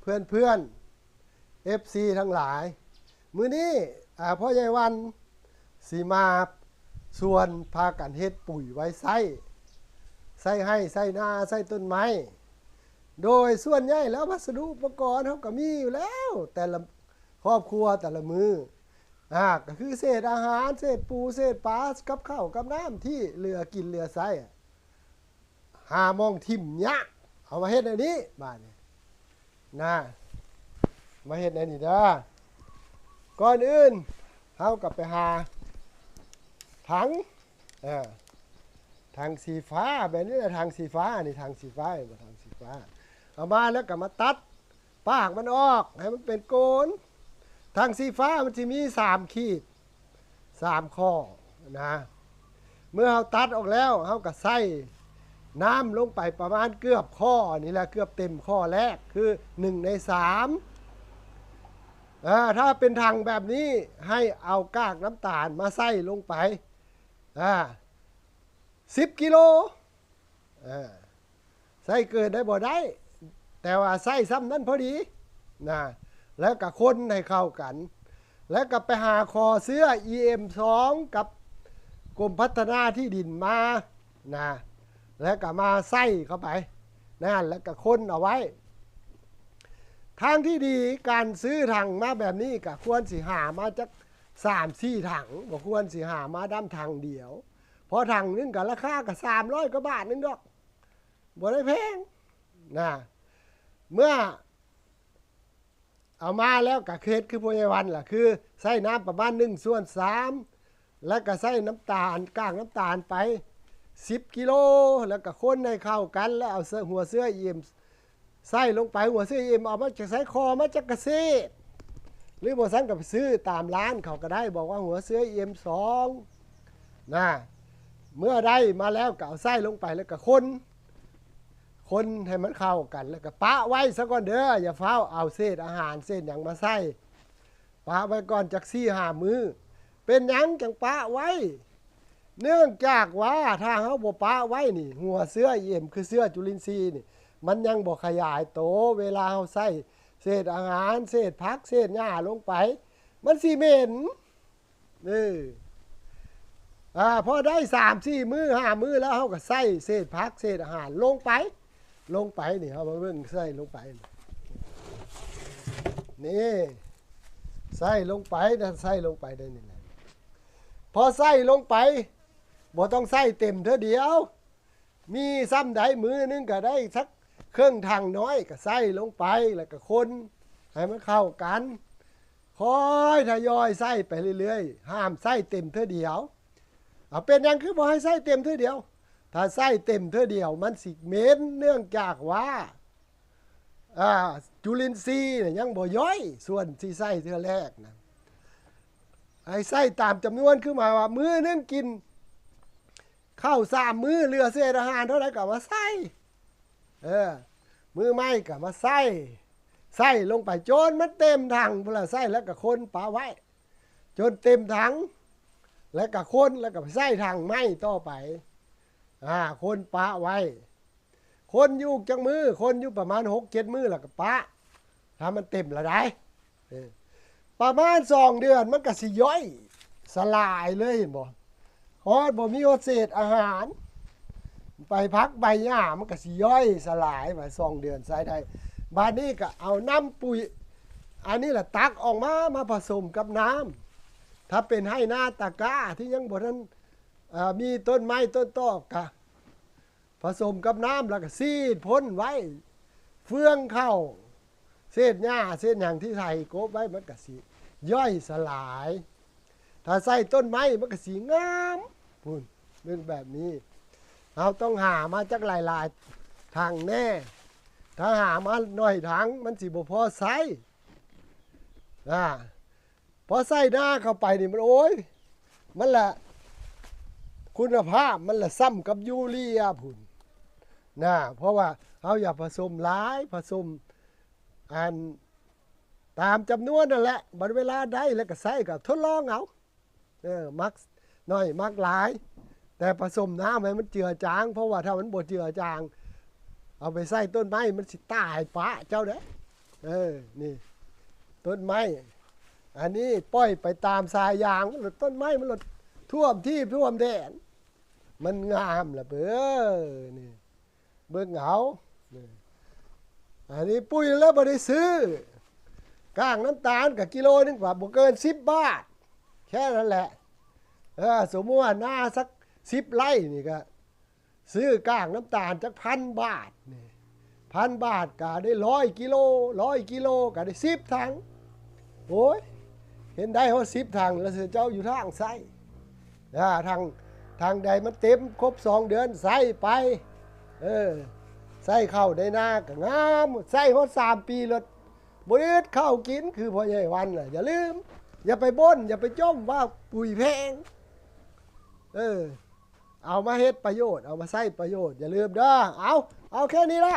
เพื่อนFC ทั้งหลายมื้อนี้พ่อใหญ่วันสีมาส่วนพากันเฮ็ดปุ๋ยไว้ใส่ให้ใส่นาใส่ต้นไม้โดยส่วนใหญ่แล้ววัสดุอุปกรณ์เขาก็มีอยู่แล้วแต่ละครอบครัวแต่ละมือก็คือเศษอาหารเศษปูเศษปลากับข้าวกับน้ำที่เหลือกินเหลือใช้หามองทิ่มยะเอามาเฮ็ดในนี้บ้านนี้นะมาเฮ็ดในนี้เด้อก่อนอื่นเฮากลับไปหาถังสีฟ้าแบบนี้ถังสีฟ้านี่ถังสีฟ้าถังสีฟ้าเอามาแล้วก็มาตัดปากมันออกให้มันเป็นโกนถังสีฟ้ามันจะมี3ขีด3ข้อนะเมื่อเราตัดออกแล้วเราก็ใส่น้ำลงไปประมาณเกือบข้อนี่แหละเกือบเต็มข้อแรกคือ1 ใน 3ถ้าเป็นถังแบบนี้ให้เอากากน้ำตาลมาใส่ลงไป10 กิโลใส่เกินได้บ่ได้แต่ว่าใส่ซ้ำนั้นพอดีนะแล้วก็คนให้เข้ากันแล้วก็ไปหาคอเสื้อ EM2 กับกรมพัฒนาที่ดินมานะแล้วก็มาใส่เข้าไปนั่นแล้วก็คนเอาไว้ทางที่ดีการซื้อถังมาแบบนี้ก็ควรสิหามาจาก3-4 ถังบ่ควรสิหามาด้ามถังเดียวเพราะถังนึงก็ราคาก็300 กว่าบาทนึงดอกบ่ได้แพงนะเมื่อเอามาแล้วก็เคสคือพ่อใหญ่วันล่ะคือใส่น้ำประมาณ1/3แล้วก็ใส่น้ำตาลก้างน้ำตาลไป10 กิโลแล้วก็คนให้เข้ากันแล้วเอาหัวเสื้อเอี่ยมใส่ลงไปหัวเสื้อเอี่ยมเอามาจากใส่คอมาจากเกษตรหรือบ่ซั่นก็ไปซื้อตามร้านเขาก็ได้บอกว่าหัวเสื้อเอี่ยม2นะเมื่อได้มาแล้วก็เอาใส่ลงไปแล้วก็คนให้มันเข้ากันแล้วก็ปะไว้ซะก่อนเด้ออย่าเฝ้าเอาเศษอาหารเศษหยังมาใส่ปะไว้ก่อนจัก4-5 มื้อเป็นหยังจังปะไว้เนื่องจากว่าถ้าเฮาบ่ปะไว้นี่หัวเสื้อเอี่ยมคือเสื้อจุลินทรีย์นี่มันยังบ่ขยายโตเวลาเฮาใส่เศษอาหารเศษผักเศษหญ้าลงไปมันสิเหม็นพอได้ 3-4 มื้อ5 มื้อแล้วเฮาก็ใส่เศษผักเศษอาหารลงไปนี่เฮามาเบิ่งใส่ลงไปนี่ใส่ลงไปนะใส่ลงไปได้นี่แหละพอใส่ลงไปบ่ต้องใส่เต็มเท่าเดียวมีซ้ำใดมือนึงก็ได้สักเครื่องถังน้อยก็ใส่ลงไปแล้วก็คนให้มันเข้ากันคอยทยอยใส่ไปเรื่อยๆห้ามใส่เต็มเท่าเดียวเป็นยังคือบ่ให้ใส่เต็มเท่าเดียวถ้าใส่เต็มเท่าเดียวมันสิเหม็นเนื่องจากว่าจุลินทรีย์ยังบ่ย่อยส่วนที่ใส่เท่าแรกนะให้ใส่ตามจำนวนคือหมายว่ามื้อนึงกินข้าว3 มื้อเหลือเศษอาหารเท่าไหร่ก็มาใส่มื้อไม่ก็มาใส่ลงไปจนมันเต็มถังพุ่นล่ะใส่แล้วก็คนปาไว้จนเต็มถังแล้วก็คนแล้วก็ไปใส่ถังไม้ต่อไปคนปะไว้คนอยู่จังมือคนอยู่ประมาณ6-7 มื้อแล้วก็ปะถ้ามันเต็มแล้วได้ประมาณ2 เดือนมันก็สิย่อยสลายเลยเห็นบ่ฮอดบ่มีเศษอาหารไปพักใบหญ้ามันก็สิย่อยสลายไป2 เดือนใช้ได้บาดนี้ก็เอาน้ำปุ๋ยอันนี้แหละตักออกมาผสมกับน้ำถ้าเป็นให้หน้าตะกร้าที่ยังบ่ทันมีต้นไม้ต้นตอกก็ผสมกับน้ำแล้วก็ซีดพ่นไว้เฟืองเข้าเศษหญ้าเศษหยังที่ใส่กบไว้มันก็สิย่อยสลายถ้าใส่ต้นไม้มันก็สิงามพุ่นเรื่องแบบนี้เราต้องหามาจากหลายๆทางแน่ถ้าหามาหน่อยทางมันสิบ่พอใส่พอใส่หน้าเข้าไปนี่มันโอ้ยมันละคุณภาพมันละซ้ำกับยูเรียพุ่นเพราะว่าเราอย่าผสมหลายผสมตามจำนวนนั่นแหละบัดเวลาได้แล้วก็ใส่ก็ทดลองเอามักน้อยมักหลายแต่ผสมน้ำให้มันเจือจางเพราะว่าถ้ามันบ่เจือจาง เอาไปใส่ต้นไม้มันสิตายปะเจ้าเด้อนี่ต้นไม้อันนี้ปล่อยไปตามสายยางต้นไม้มันหลดท่วมที่ท่วมแดนมันงามล่ะเบ้อนี่เบิ่งเอาอันนี้ปุ้ยแล้วบ่ได้ซื้อก้างน้ำตาลกับกิโลนึงกว่าบ่เกิน10 บาทแค่นั้นแหละสมมติว่าหน้าสัก10 ไร่นี่ก็ซื้อก้างน้ำตาลจัก1,000 บาทนี่1,000 บาทก็ได้100 กิโลก็ได้10 ถังโอ้ยเห็นได้ว่า10 ถังแล้วเจ้าอยู่ทางไส้ทางใดมันเต็มครบ2 เดือนใส่ไปใส่เข้าได้หน้าก็งามใส่ฮอด3 ปีแล้วบ่อึดข้าวกินคือพ่อใหญ่วันน่ะอย่าลืมอย่าไปบ่นอย่าไปจ้มว่าปุ๋ยแพงเอามาเฮ็ดประโยชน์เอามาใช้ประโยชน์อย่าลืมเด้อเอาแค่นี้ละ